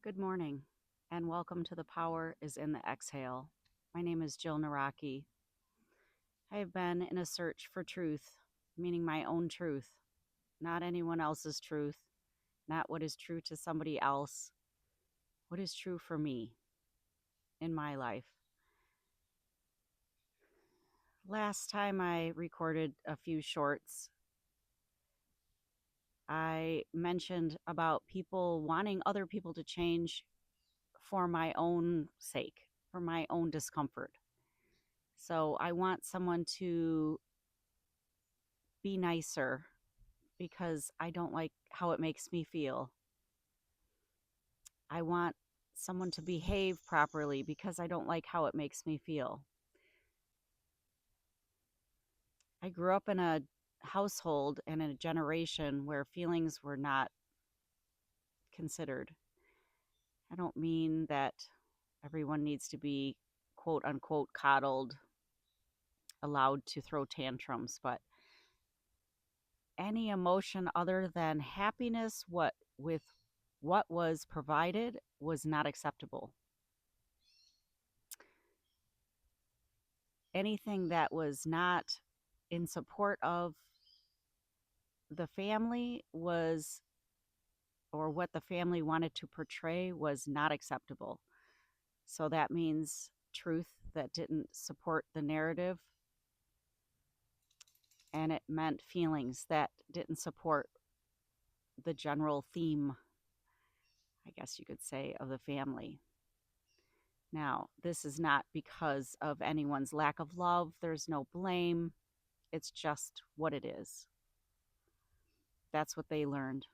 Good morning, and welcome to The Power is in the Exhale. My name is Jill Naraki. I have been in a search for truth, meaning my own truth, not anyone else's truth, not what is true to somebody else, what is true for me in my life. Last time I recorded a few shorts, I mentioned about people wanting other people to change for my own sake, for my own discomfort. So I want someone to be nicer because I don't like how it makes me feel. I want someone to behave properly because I don't like how it makes me feel. I grew up in a household and in a generation where feelings were not considered. I don't mean that everyone needs to be quote unquote coddled, allowed to throw tantrums, but any emotion other than happiness what was provided was not acceptable. Anything that was not in support of the family was, or what the family wanted to portray, was not acceptable. So that means truth that didn't support the narrative, and it meant feelings that didn't support the general theme, I guess you could say, of the family. Now, this is not because of anyone's lack of love. There's no blame. It's just what it is. That's what they learned.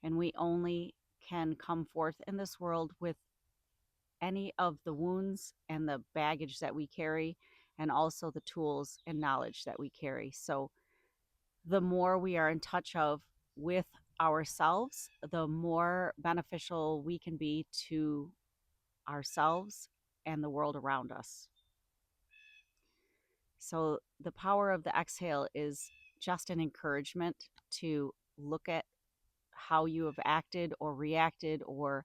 And we only can come forth in this world with any of the wounds and the baggage that we carry, and also the tools and knowledge that we carry. So the more we are in touch of with ourselves, the more beneficial we can be to ourselves and the world around us. So the power of the exhale is just an encouragement to look at how you have acted or reacted, or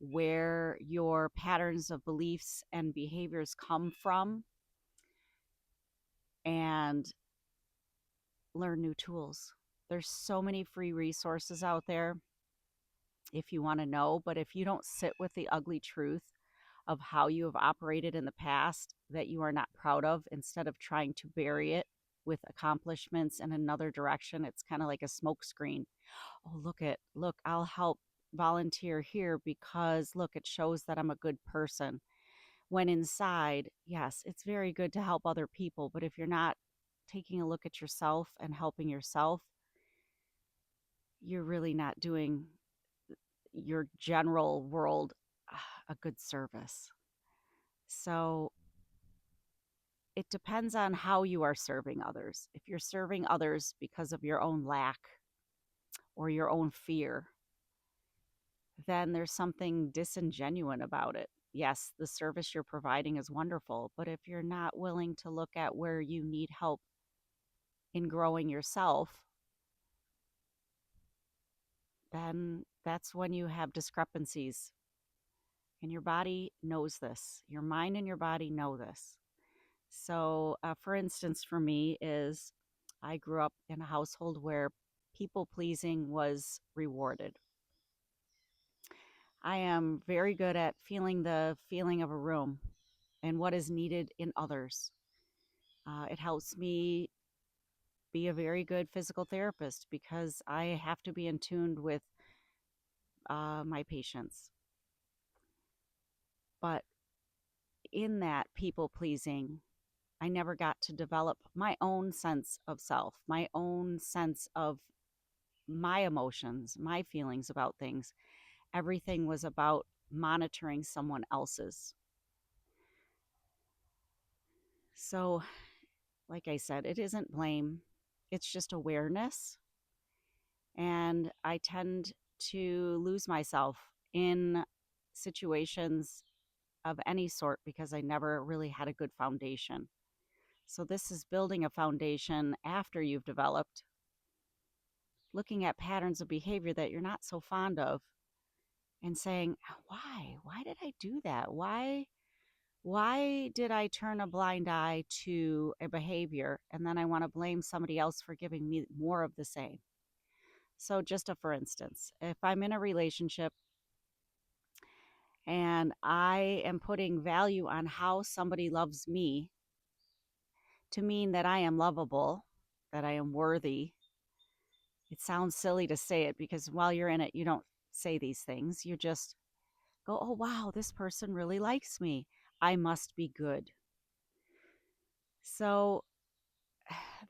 where your patterns of beliefs and behaviors come from, and learn new tools. There's so many free resources out there if you want to know, but if you don't sit with the ugly truth of how you have operated in the past that you are not proud of, instead of trying to bury it with accomplishments in another direction, it's kind of like a smoke screen. Oh, look, I'll help volunteer here because look, it shows that I'm a good person. When inside, yes, it's very good to help other people, but if you're not taking a look at yourself and helping yourself, you're really not doing your general world a good service. So it depends on how you are serving others. If you're serving others because of your own lack or your own fear, then there's something disingenuous about it. Yes, the service you're providing is wonderful, but if you're not willing to look at where you need help in growing yourself, then that's when you have discrepancies. And your body knows this. Your mind and your body know this. So, for instance, for me, is I grew up in a household where people pleasing was rewarded. I am very good at feeling the feeling of a room and what is needed in others. It helps me be a very good physical therapist because I have to be in tune with my patients. But in that people pleasing, I never got to develop my own sense of self, my own sense of my emotions, my feelings about things. Everything was about monitoring someone else's. So, like I said, it isn't blame, it's just awareness. And I tend to lose myself in situations of any sort because I never really had a good foundation. So, this is building a foundation after you've developed, looking at patterns of behavior that you're not so fond of, and saying, why did I do that? Why did I turn a blind eye to a behavior and then I want to blame somebody else for giving me more of the same? So, just a for instance, if I'm in a relationship and I am putting value on how somebody loves me to mean that I am lovable, that I am worthy, it sounds silly to say it because while you're in it, you don't say these things. You just go, oh, wow, this person really likes me. I must be good. So,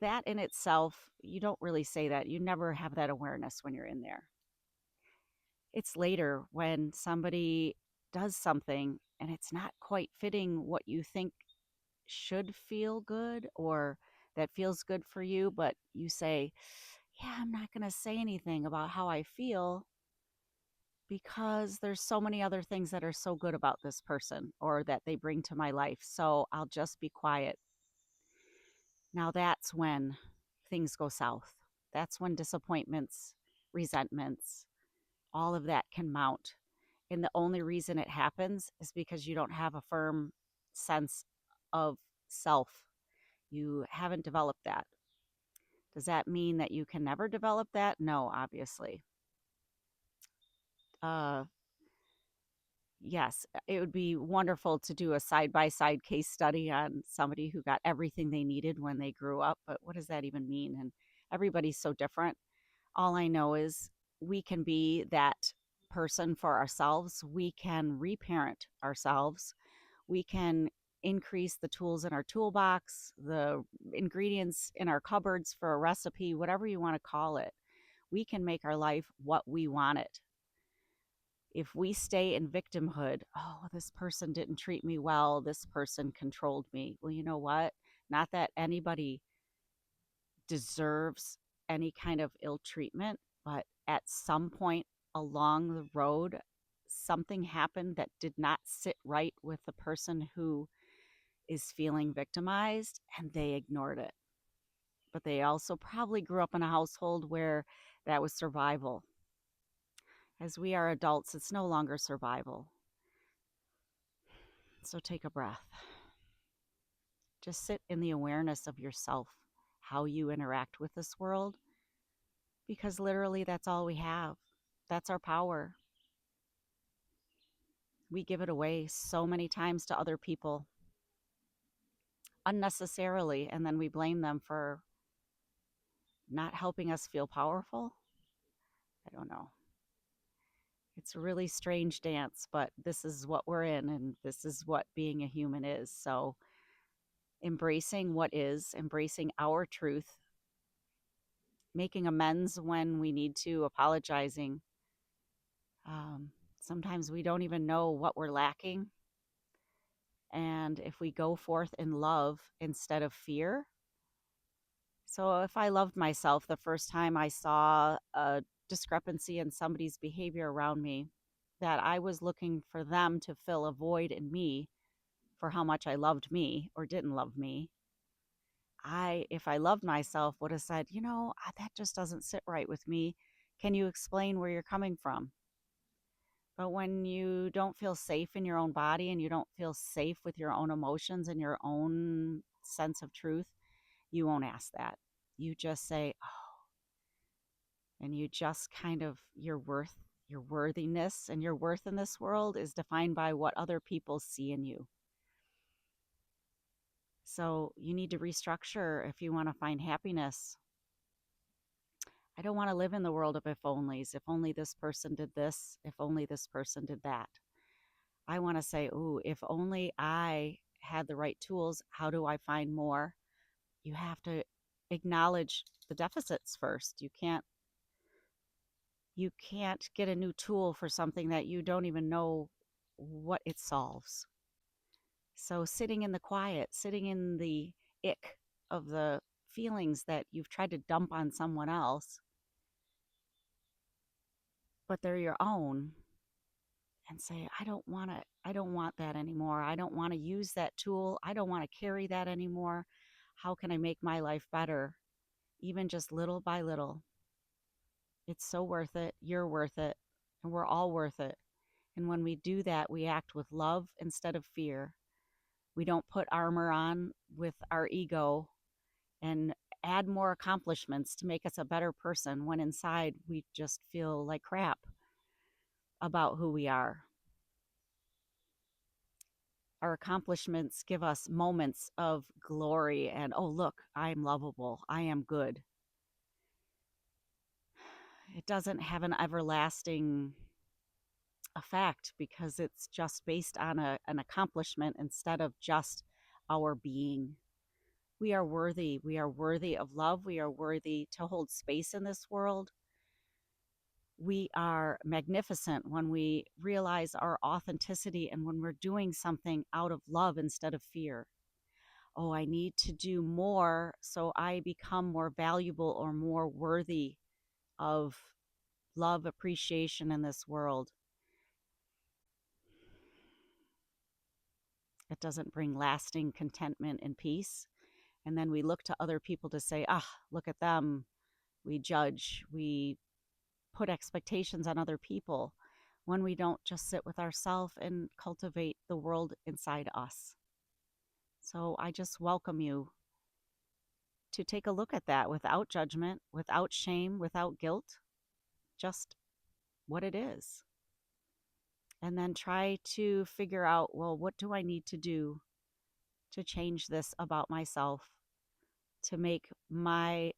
that in itself, you don't really say that. You never have that awareness when you're in there. It's later when somebody does something and it's not quite fitting what you think should feel good or that feels good for you, but you say, yeah, I'm not going to say anything about how I feel because there's so many other things that are so good about this person or that they bring to my life. So I'll just be quiet. Now that's when things go south. That's when disappointments, resentments, all of that can mount. And the only reason it happens is because you don't have a firm sense of self. You haven't developed that. Does that mean that you can never develop that? No, obviously. Uh, yes, it would be wonderful to do a side by side case study on somebody who got everything they needed when they grew up. But what does that even mean? And everybody's so different. All I know is we can be that person for ourselves. We can reparent ourselves. We can increase the tools in our toolbox, the ingredients in our cupboards for a recipe, whatever you want to call it. We can make our life what we want it. If we stay in victimhood, oh, this person didn't treat me well, this person controlled me. Well, you know what? Not that anybody deserves any kind of ill treatment, but at some point along the road, something happened that did not sit right with the person who is feeling victimized and they ignored it. But they also probably grew up in a household where that was survival. As we are adults, it's no longer survival. So take a breath. Just sit in the awareness of yourself, how you interact with this world, because literally that's all we have. That's our power. We give it away so many times to other people unnecessarily, and then we blame them for not helping us feel powerful. I don't know. It's a really strange dance, but this is what we're in, and this is what being a human is. So, embracing what is, embracing our truth, making amends when we need to, apologizing. Um, Sometimes we don't even know what we're lacking. And if we go forth in love instead of fear, so if I loved myself the first time I saw a discrepancy in somebody's behavior around me, that I was looking for them to fill a void in me for how much I loved me or didn't love me. If I loved myself, would have said, that just doesn't sit right with me. Can you explain where you're coming from? But when you don't feel safe in your own body and you don't feel safe with your own emotions and your own sense of truth, you won't ask that. You just say, oh, and you just kind of, your worthiness and your worth in this world is defined by what other people see in you. So you need to restructure if you want to find happiness. I don't want to live in the world of if onlys. If only this person did this, if only this person did that. I want to say, ooh, if only I had the right tools, how do I find more? You have to acknowledge the deficits first. You can't get a new tool for something that you don't even know what it solves. So sitting in the quiet, sitting in the ick of the feelings that you've tried to dump on someone else, but they're your own, and say, I don't want that anymore. I don't want to use that tool. I don't want to carry that anymore. How can I make my life better? Even just little by little. It's so worth it. You're worth it. And we're all worth it. And when we do that, we act with love instead of fear. We don't put armor on with our ego and add more accomplishments to make us a better person when inside we just feel like crap about who we are. Our accomplishments give us moments of glory and, oh, look, I'm lovable. I am good. It doesn't have an everlasting effect because it's just based on an accomplishment instead of just our being. We are worthy. We are worthy of love. We are worthy to hold space in this world. We are magnificent when we realize our authenticity and when we're doing something out of love instead of fear. Oh, I need to do more so I become more valuable or more worthy of love, appreciation in this world. It doesn't bring lasting contentment and peace. And then we look to other people to say, look at them. We judge, we put expectations on other people when we don't just sit with ourselves and cultivate the world inside us. So I just welcome you to take a look at that without judgment, without shame, without guilt, just what it is. And then try to figure out, well, what do I need to do to change this about myself to make my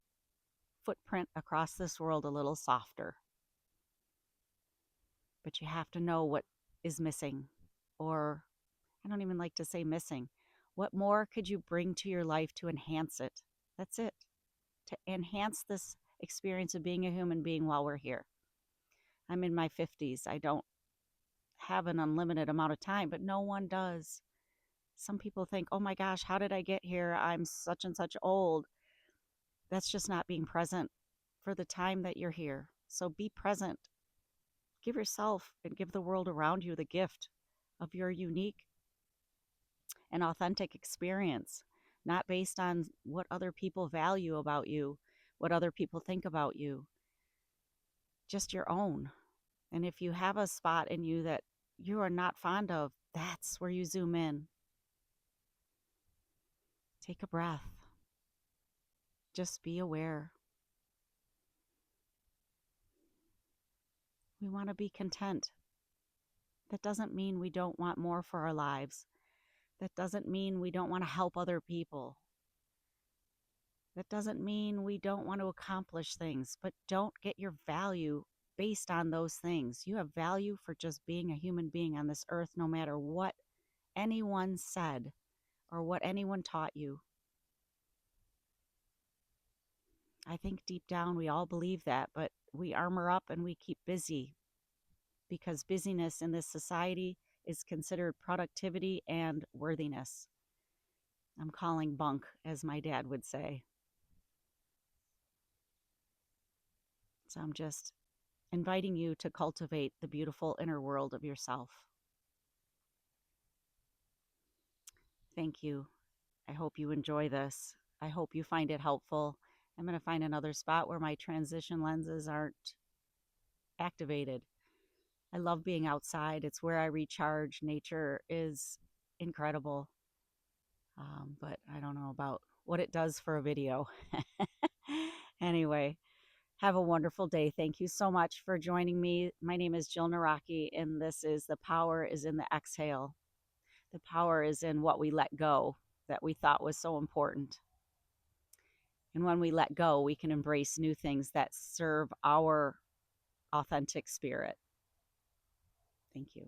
footprint across this world a little softer? But you have to know what is missing, or I don't even like to say missing. What more could you bring to your life to enhance it? That's it. To enhance this experience of being a human being while we're here. I'm in my 50s. I don't have an unlimited amount of time, but no one does. Some people think, oh my gosh, how did I get here? I'm such and such old. That's just not being present for the time that you're here. So be present. Give yourself and give the world around you the gift of your unique and authentic experience, not based on what other people value about you, what other people think about you, just your own. And if you have a spot in you that you are not fond of, that's where you zoom in. Take a breath. Just be aware. We want to be content. That doesn't mean we don't want more for our lives. That doesn't mean we don't want to help other people. That doesn't mean we don't want to accomplish things, but don't get your value based on those things. You have value for just being a human being on this earth, no matter what anyone said or what anyone taught you. I think deep down we all believe that, but we armor up and we keep busy because busyness in this society is considered productivity and worthiness. I'm calling bunk, as my dad would say. So I'm just inviting you to cultivate the beautiful inner world of yourself. Thank you. I hope you enjoy this. I hope you find it helpful. I'm going to find another spot where my transition lenses aren't activated. I love being outside. It's where I recharge. Nature is incredible. But I don't know about what it does for a video. Anyway, have a wonderful day. Thank you so much for joining me. My name is Jill Naraki, and this is The Power is in the Exhale. The power is in what we let go that we thought was so important. And when we let go, we can embrace new things that serve our authentic spirit. Thank you.